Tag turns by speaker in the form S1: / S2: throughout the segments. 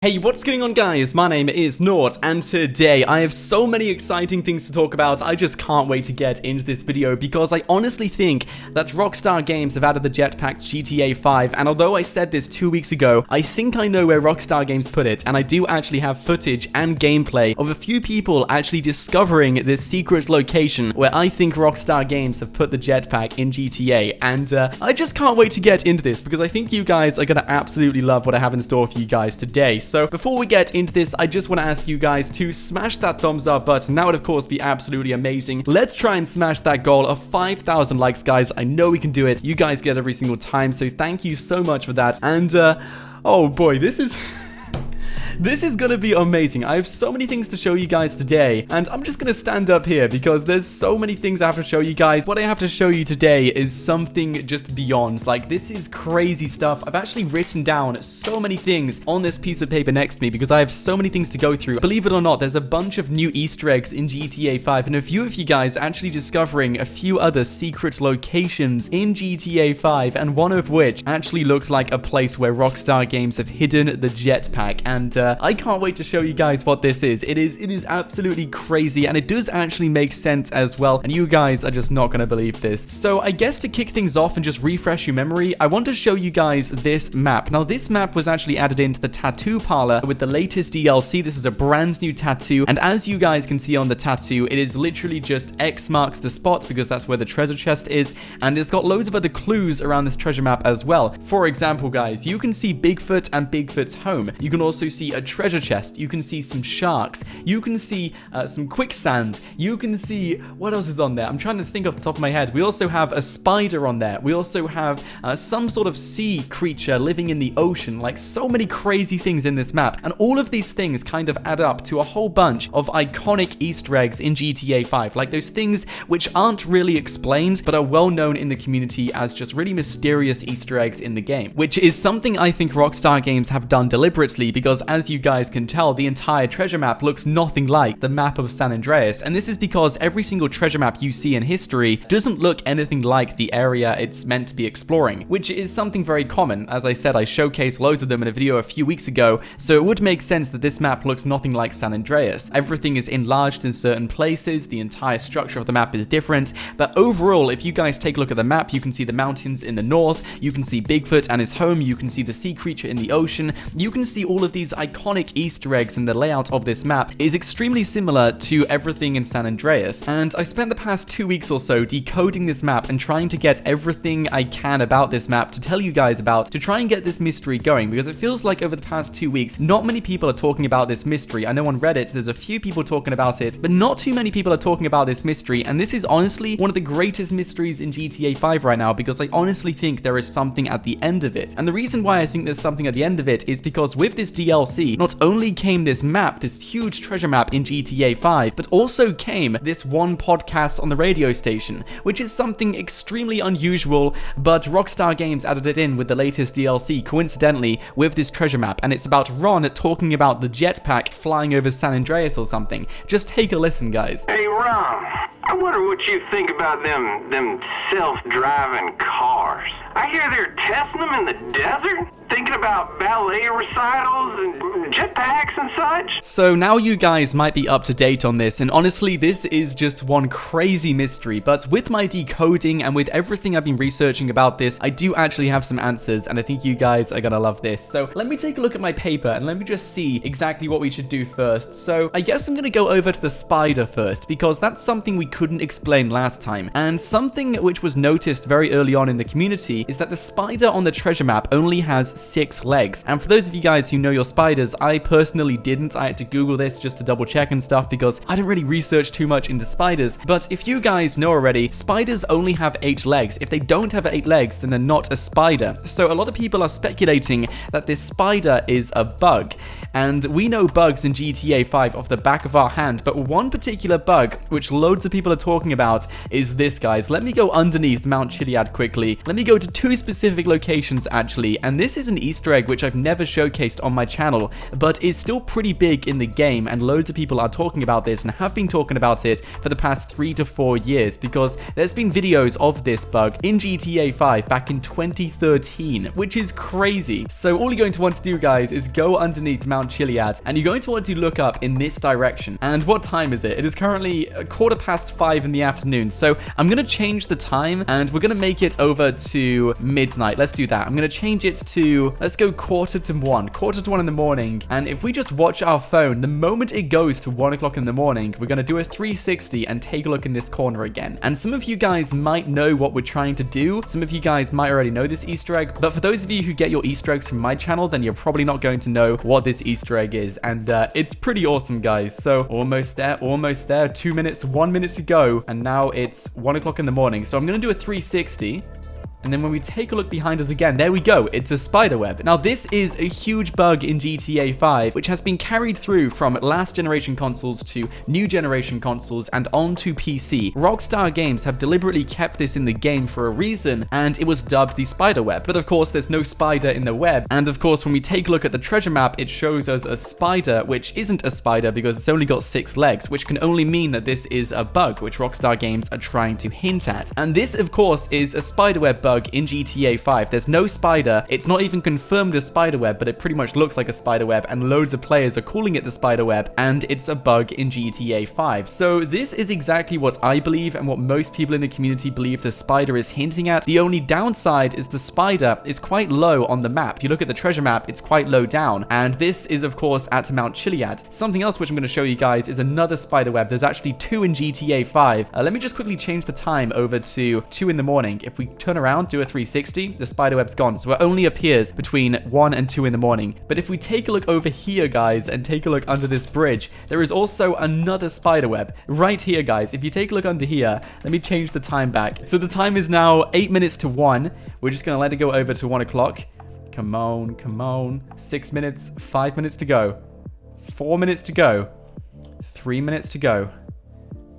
S1: Hey, what's going on guys? My name is Nort, and today I have so many exciting things to talk about. I just can't wait to get into this video because I honestly think that Rockstar Games have added the Jetpack GTA 5, and although I said this 2 weeks ago, I think I know where Rockstar Games put it, and I do actually have footage and gameplay of a few people actually discovering this secret location where I think Rockstar Games have put the Jetpack in GTA, and I just can't wait to get into this because I think you guys are going to absolutely love what I have in store for you guys today. So before we get into this, I just want to ask you guys to smash that thumbs up button. That would of course be absolutely amazing. Let's try and smash that goal of 5,000 likes, guys. I know we can do it. You guys get every single time, so thank you so much for that. And oh boy, this is this is gonna be amazing. I have so many things to show you guys today, and I'm just gonna stand up here because there's so many things I have to show you guys. What I have to show you today is something just beyond. Like, this is crazy stuff. I've actually written down so many things on this piece of paper next to me because I have so many things to go through. Believe it or not, there's a bunch of new Easter eggs in GTA 5, and a few of you guys actually discovering a few other secret locations in GTA 5, and one of which actually looks like a place where Rockstar Games have hidden the Jetpack, and I can't wait to show you guys what this is. It is absolutely crazy, and it does actually make sense as well, and you guys are just not going to believe this. So I guess to kick things off and just refresh your memory, I want to show you guys this map. Now, this map was actually added into the tattoo parlor with the latest DLC. This is a brand new tattoo, and as you guys can see on the tattoo, it is literally just X marks the spot because that's where the treasure chest is, and it's got loads of other clues around this treasure map as well. For example, guys, you can see Bigfoot and Bigfoot's home. You can also see a treasure chest. You can see some sharks. You can see some quicksand. You can see, what else is on there? I'm trying to think off the top of my head. We also have a spider on there. We also have some sort of sea creature living in the ocean. Like, so many crazy things in this map, and all of these things kind of add up to a whole bunch of iconic Easter eggs in GTA 5. Like, those things which aren't really explained but are well known in the community as just really mysterious Easter eggs in the game, which is something I think Rockstar Games have done deliberately because, as you guys can tell, the entire treasure map looks nothing like the map of San Andreas, and this is because every single treasure map you see in history doesn't look anything like the area it's meant to be exploring, which is something very common. As I said, I showcased loads of them in a video a few weeks ago, so it would make sense that this map looks nothing like San Andreas. Everything is enlarged in certain places, the entire structure of the map is different, but overall, if you guys take a look at the map, you can see the mountains in the north, you can see Bigfoot and his home, you can see the sea creature in the ocean, you can see all of these iconic Easter eggs, and the layout of this map is extremely similar to everything in San Andreas. And I spent the past 2 weeks or so decoding this map and trying to get everything I can about this map to tell you guys about, to try and get this mystery going, because it feels like over the past 2 weeks, not many people are talking about this mystery. I know on Reddit there's a few people talking about it, but not too many people are talking about this mystery, and this is honestly one of the greatest mysteries in GTA 5 right now because I honestly think there is something at the end of it. And the reason why I think there's something at the end of it is because with this DLC, not only came this map, this huge treasure map in GTA 5, but also came this one podcast on the radio station, which is something extremely unusual, but Rockstar Games added it in with the latest DLC, coincidentally, with this treasure map, and it's about Ron talking about the jetpack flying over San Andreas or something. Just take a listen, guys.
S2: Hey, Ron, I wonder what you think about them self-driving cars. I hear they're testing them in the desert, thinking about ballet recitals and jetpacks and such.
S1: So now you guys might be up to date on this, and honestly, this is just one crazy mystery, but with my decoding and with everything I've been researching about this, I do actually have some answers, and I think you guys are gonna love this. So let me take a look at my paper, and let me just see exactly what we should do first. So I guess I'm gonna go over to the spider first, because that's something we couldn't explain last time, and something which was noticed very early on in the community is that the spider on the treasure map only has 6 legs. And for those of you guys who know your spiders, I personally didn't. I had to Google this just to double check and stuff because I didn't really research too much into spiders. But if you guys know already, spiders only have 8 legs. If they don't have 8 legs, then they're not a spider. So a lot of people are speculating that this spider is a bug. And we know bugs in GTA 5 off the back of our hand, but one particular bug, which loads of people are talking about, is this, guys. Let me go underneath Mount Chiliad quickly. Let me go to 2 specific locations, actually, and this is an Easter egg which I've never showcased on my channel, but is still pretty big in the game, and loads of people are talking about this and have been talking about it for the past 3 to 4 years, because there's been videos of this bug in GTA 5 back in 2013, which is crazy. So all you're going to want to do, guys, is go underneath Mount Chiliad, and you're going to want to look up in this direction. And what time is it? It is currently 5:15 in the afternoon. So I'm going to change the time, and we're going to make it over to midnight. Let's do that. I'm going to change it to, let's go 1:45 in the morning. And if we just watch our phone, the moment it goes to 1 o'clock in the morning, we're going to do a 360 and take a look in this corner again. And some of you guys might know what we're trying to do. Some of you guys might already know this Easter egg, but for those of you who get your Easter eggs from my channel, then you're probably not going to know what this Easter egg is. And it's pretty awesome, guys. So almost there, almost there. 2 minutes, 1 minute to go. And now it's 1 o'clock in the morning. So I'm going to do a 360. And then when we take a look behind us again, there we go, it's a spider web. Now this is a huge bug in GTA 5, which has been carried through from last generation consoles to new generation consoles and onto PC. Rockstar Games have deliberately kept this in the game for a reason, and it was dubbed the spider web. But of course, there's no spider in the web. And of course, when we take a look at the treasure map, it shows us a spider, which isn't a spider because it's only got 6 legs, which can only mean that this is a bug, which Rockstar Games are trying to hint at. And this, of course, is a spider web bug in GTA 5. There's no spider. It's not even confirmed a spider web, but it pretty much looks like a spider web, and loads of players are calling it the spider web, and it's a bug in GTA 5. So this is exactly what I believe and what most people in the community believe the spider is hinting at. The only downside is the spider is quite low on the map. If you look at the treasure map, it's quite low down, and this is of course at Mount Chiliad. Something else which I'm going to show you guys is another spider web. There's actually 2 in GTA 5. Let me just quickly change the time over to 2 in the morning. If we turn around, do a 360, the spider web's gone, so it only appears between 1 and 2 in the morning. But if we take a look over here, guys, and take a look under this bridge, there is also another spider web right here, guys. If you take a look under here, let me change the time back. So the time is now 8 minutes to 1. We're just gonna let it go over to 1 o'clock. Come on, come on. 6 minutes, 5 minutes to go, 4 minutes to go, 3 minutes to go,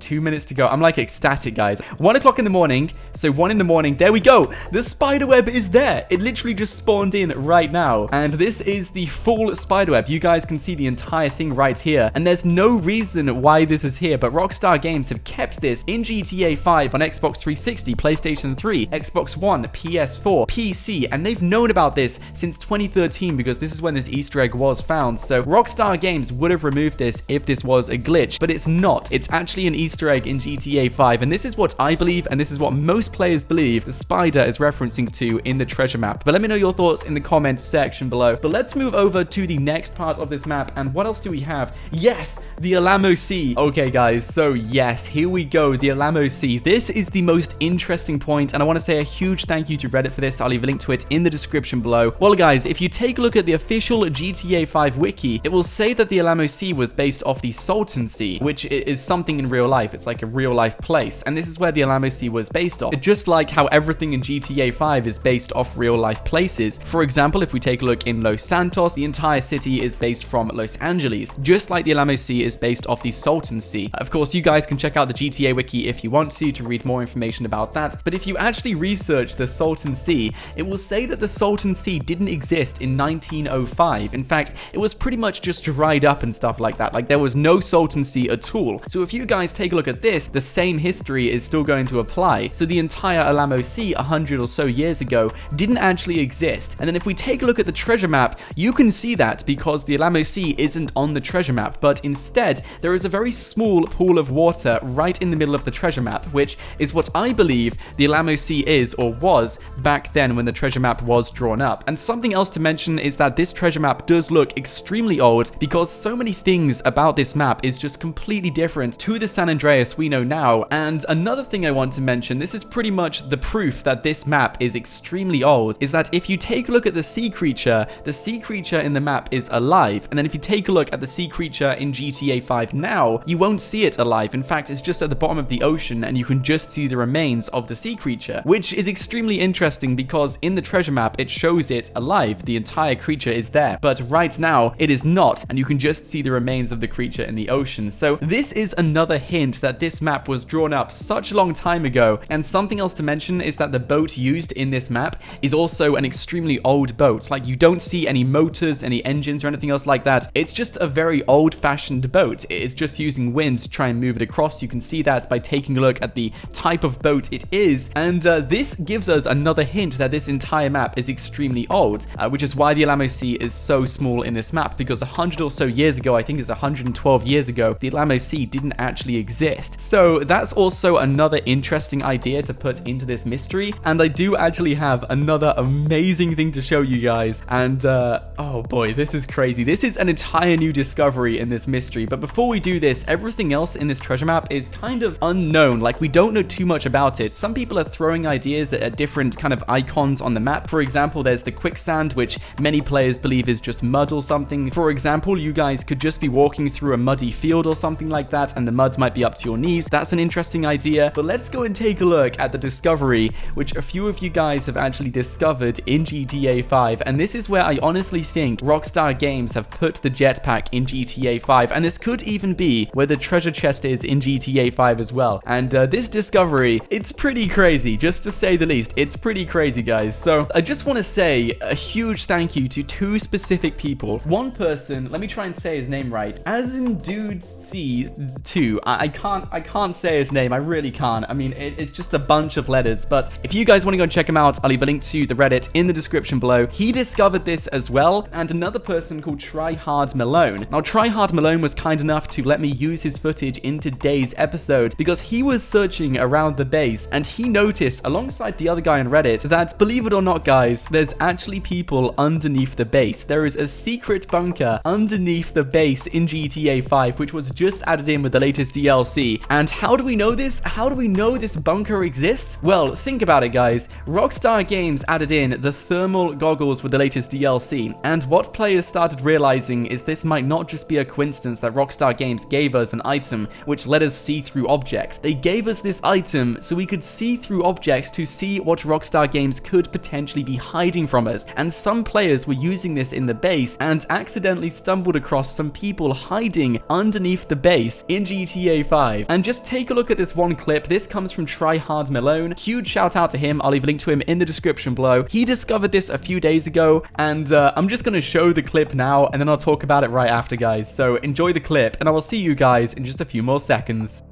S1: 2 minutes to go. I'm like ecstatic, guys. 1 o'clock in the morning. So 1 in the morning. There we go. The spider web is there. It literally just spawned in right now. And this is the full spider web. You guys can see the entire thing right here. And there's no reason why this is here, but Rockstar Games have kept this in GTA 5 on Xbox 360, PlayStation 3, Xbox One, PS4, PC, and they've known about this since 2013 because this is when this Easter egg was found. So Rockstar Games would have removed this if this was a glitch, but it's not. It's actually an Easter egg in GTA 5, and this is what I believe, and this is what most players believe the spider is referencing to in the treasure map. But let me know your thoughts in the comments section below. But let's move over to the next part of this map, and what else do we have? Yes, the Alamo Sea. Okay, guys, so yes, here we go, the Alamo Sea. This is the most interesting point, and I want to say a huge thank you to Reddit for this. I'll leave a link to it in the description below. Well, guys, if you take a look at the official GTA 5 wiki, it will say that the Alamo Sea was based off the Salton Sea, which is something in real life. It's like a real life place, and this is where the Alamo Sea was based off. Just like how everything in GTA 5 is based off real life places. For example, if we take a look in Los Santos, the entire city is based from Los Angeles, just like the Alamo Sea is based off the Salton Sea. Of course, you guys can check out the GTA wiki if you want to read more information about that, but if you actually research the Salton Sea, it will say that the Salton Sea didn't exist in 1905. In fact, it was pretty much just dried up and stuff like that. Like, there was no Salton Sea at all. So if you guys take a look at this, the same history is still going to apply. So the entire Alamo Sea 100 or so years ago didn't actually exist. And then if we take a look at the treasure map, you can see that because the Alamo Sea isn't on the treasure map, but instead there is a very small pool of water right in the middle of the treasure map, which is what I believe the Alamo Sea is or was back then when the treasure map was drawn up. And something else to mention is that this treasure map does look extremely old because so many things about this map is just completely different to the San Andreas we know now. And another thing I want to mention, this is pretty much the proof that this map is extremely old, is that if you take a look at the sea creature in the map is alive, and then if you take a look at the sea creature in GTA 5 now, you won't see it alive. In fact, it's just at the bottom of the ocean and you can just see the remains of the sea creature, which is extremely interesting because in the treasure map it shows it alive, the entire creature is there, but right now it is not, and you can just see the remains of the creature in the ocean. So this is another hint hint that this map was drawn up such a long time ago. And something else to mention is that the boat used in this map is also an extremely old boat. Like, you don't see any motors, any engines, or anything else like that. It's just a very old-fashioned boat. It is just using wind to try and move it across. You can see that by taking a look at the type of boat it is. And this gives us another hint that this entire map is extremely old, which is why the Alamo Sea is so small in this map, because 100 or so years ago, I think it's 112 years ago, the Alamo Sea didn't actually exist. So that's also another interesting idea to put into this mystery. And I do actually have another amazing thing to show you guys. And oh boy, this is crazy. This is an entire new discovery in this mystery. But before we do this, everything else in this treasure map is kind of unknown. Like, we don't know too much about it. Some people are throwing ideas at different kind of icons on the map. For example, there's the quicksand, which many players believe is just mud or something. For example, you guys could just be walking through a muddy field or something like that, and the mud might be up to your knees. That's an interesting idea. But let's go and take a look at the discovery, which a few of you guys have actually discovered in GTA 5. And this is where I honestly think Rockstar Games have put the jetpack in GTA 5. And this could even be where the treasure chest is in GTA 5 as well. And this discovery, it's pretty crazy, just to say the least. It's pretty crazy, guys. So I just want to say a huge thank you to two specific people. One person, let me try and say his name right. As in Dude C2. I can't say his name. I really can't. I mean, it's just a bunch of letters. But if you guys want to go and check him out, I'll leave a link to the Reddit in the description below. He discovered this as well, and another person called Tryhard Malone. Now, Tryhard Malone was kind enough to let me use his footage in today's episode because he was searching around the base, and he noticed, alongside the other guy on Reddit, that, believe it or not, guys, there's actually people underneath the base. There is a secret bunker underneath the base in GTA 5, which was just added in with the latest DLC. And how do we know this? How do we know this bunker exists? Well, think about it, guys. Rockstar Games added in the thermal goggles with the latest DLC, and what players started realizing is this might not just be a coincidence that Rockstar Games gave us an item which let us see through objects. They gave us this item so we could see through objects to see what Rockstar Games could potentially be hiding from us. And some players were using this in the base and accidentally stumbled across some people hiding underneath the base in GTA 5. And just take a look at this one clip. This comes from Tryhard Malone. Huge shout out to him. I'll leave a link to him in the description below. He discovered this a few days ago, and I'm just going to show the clip now, and then I'll talk about it right after, guys. So enjoy the clip, and I will see you guys in just a few more seconds.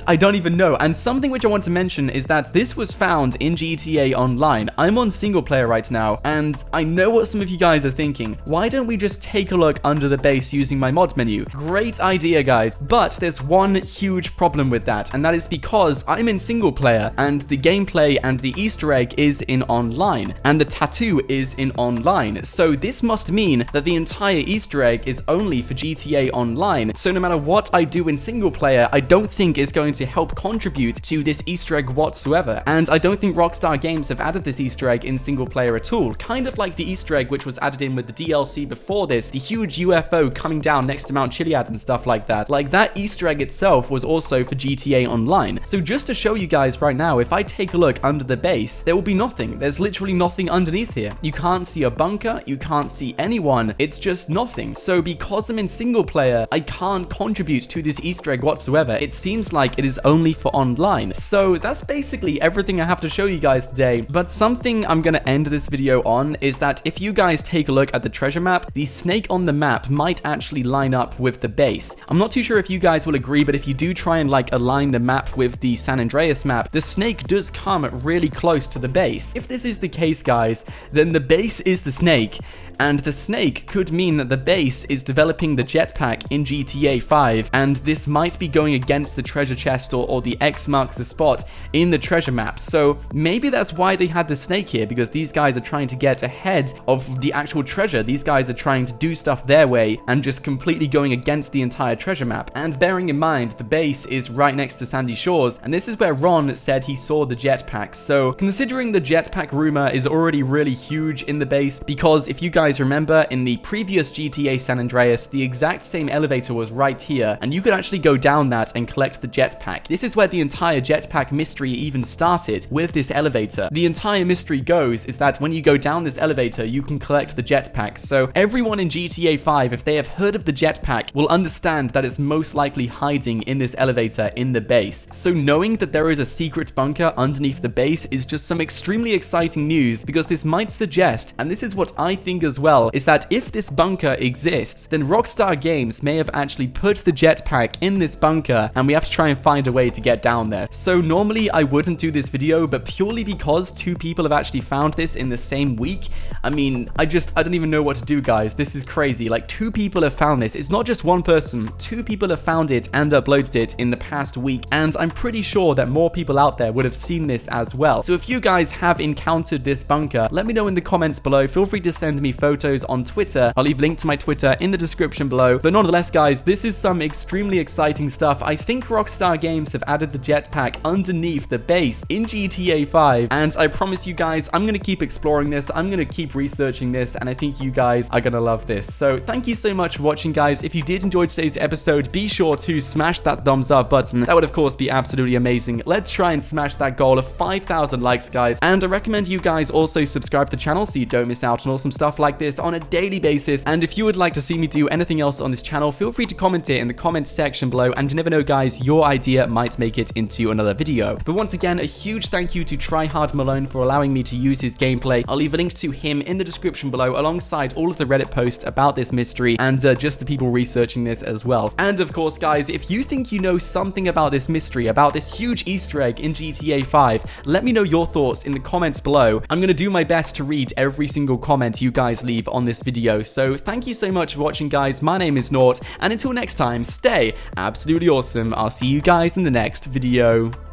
S1: I don't even know. And something which I want to mention is that this was found in GTA Online. I'm on single player right now, and I know what some of you guys are thinking. Why don't we just take a look under the base using my mod menu? Great idea, guys. But there's one huge problem with that, and that is because I'm in single player, and the gameplay and the Easter egg is in online, and the tattoo is in online. So this must mean that the entire Easter egg is only for GTA Online. So no matter what I do in single player, I don't think is going to help contribute to this Easter egg whatsoever. And I don't think Rockstar Games have added this Easter egg in single player at all. Kind of like the Easter egg which was added in with the DLC before this, the huge UFO coming down next to Mount Chiliad and stuff like that. Like, that Easter egg itself was also for GTA Online. So just to show you guys right now, if I take a look under the base, there will be nothing. There's literally nothing underneath here. You can't see a bunker, you can't see anyone, it's just nothing. So because I'm in single player, I can't contribute to this Easter egg whatsoever. It seems like it is only for online. So that's basically everything I have to show you guys today. But something I'm gonna end this video on is that if you guys take a look at the treasure map, the snake on the map might actually line up with the base. I'm not too sure if you guys will agree, but if you do try and like align the map with the San Andreas map, the snake does come really close to the base. If this is the case, guys, then the base is the snake, and the snake could mean that the base is developing the jetpack in GTA 5, and this might be going against the treasure chest or the X marks the spot in the treasure map. So maybe that's why they had the snake here, because these guys are trying to get ahead of the actual treasure. These guys are trying to do stuff their way and just completely going against the entire treasure map. And bearing in mind, the base is right next to Sandy Shores, and this is where Ron said he saw the jetpack. So considering the jetpack rumor is already really huge in the base, because if you guys remember, in the previous GTA San Andreas, the exact same elevator was right here, and you could actually go down that and collect the jetpack. This is where the entire jetpack mystery even started, with this elevator. The entire mystery goes is that when you go down this elevator, you can collect the jetpack. So everyone in GTA 5, if they have heard of the jetpack, will understand that it's most likely hiding in this elevator in the base. So knowing that there is a secret bunker underneath the base is just some extremely exciting news, because this might suggest, and this is what I think as well, is that if this bunker exists, then Rockstar Games may have actually put the jetpack in this bunker, and we have to try and find a way to get down there. So normally I wouldn't do this video, but purely because 2 people have actually found this in the same week, I mean, I don't even know what to do, guys. This is crazy. Like, 2 people have found this. It's not just one person. 2 people have found it and uploaded it in the past week, and I'm pretty sure that more people out there would have seen this as well. So if you guys have encountered this bunker, let me know in the comments below. Feel free to send me photos on Twitter. I'll leave a link to my Twitter in the description below. But nonetheless, guys, this is some extremely exciting stuff. I think Rockstar Games have added the jetpack underneath the base in GTA 5, and I promise you guys, I'm going to keep exploring this. I'm going to keep researching this, and I think you guys are going to love this. So thank you so much for watching, guys. If you did enjoy today's episode, be sure to smash that thumbs up button. That would, of course, be absolutely amazing. Let's try and smash that goal of 5,000 likes, guys. And I recommend you guys also subscribe to the channel so you don't miss out on awesome stuff like this on a daily basis. And if you would like to see me do anything else on this channel, feel free to comment it in the comments section below. And you never know, guys, your idea might make it into another video. But once again, a huge thank you to Tryhard Malone for allowing me to use his gameplay. I'll leave a link to him in the description below, alongside all of the Reddit posts about this mystery and just the people researching this as well. And of course, guys, if you think you know something about this mystery, about this huge Easter egg in GTA 5, let me know your thoughts in the comments below. I'm going to do my best to read every single comment you guys leave on this video. So thank you so much for watching, guys. My name is Nort, and until next time, stay absolutely awesome. I'll see you guys in the next video.